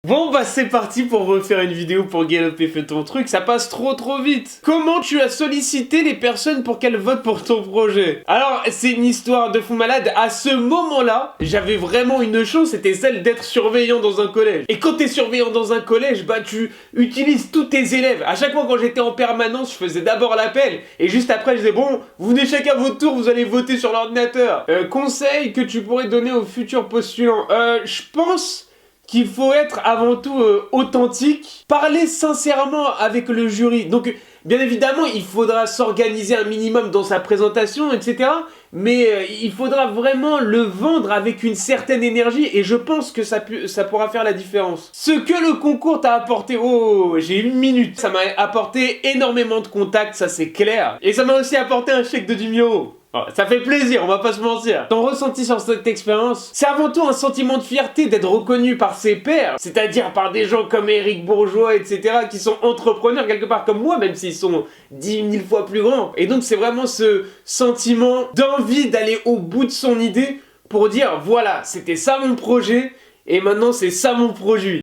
Bon bah c'est parti pour refaire une vidéo pour Galopé Fais ton truc, ça passe trop vite. Comment tu as sollicité les personnes pour qu'elles votent pour ton projet? Alors c'est une histoire de fou malade, à ce moment-là, j'avais vraiment une chance, c'était celle d'être surveillant dans un collège. Et quand t'es surveillant dans un collège, bah tu utilises tous tes élèves. À chaque fois quand j'étais en permanence, je faisais d'abord l'appel, et juste après je disais bon, vous venez chacun à votre tour, vous allez voter sur l'ordinateur. Conseil que tu pourrais donner aux futurs postulants, je pense qu'il faut être avant tout authentique, parler sincèrement avec le jury. Donc, bien évidemment, il faudra s'organiser un minimum dans sa présentation, etc. Mais il faudra vraiment le vendre avec une certaine énergie et je pense que ça pourra faire la différence. Ce que le concours t'a apporté, oh, j'ai une minute. Ça m'a apporté énormément de contacts, ça c'est clair. Et ça m'a aussi apporté un chèque de 10 000 €. Oh, ça fait plaisir, on va pas se mentir. Ton ressenti sur cette expérience, c'est avant tout un sentiment de fierté d'être reconnu par ses pairs, c'est-à-dire par des gens comme Eric Bourgeois, etc., qui sont entrepreneurs quelque part comme moi, même s'ils sont 10 000 fois plus grands. Et donc c'est vraiment ce sentiment d'envie d'aller au bout de son idée pour dire, voilà, c'était ça mon projet, et maintenant c'est ça mon produit.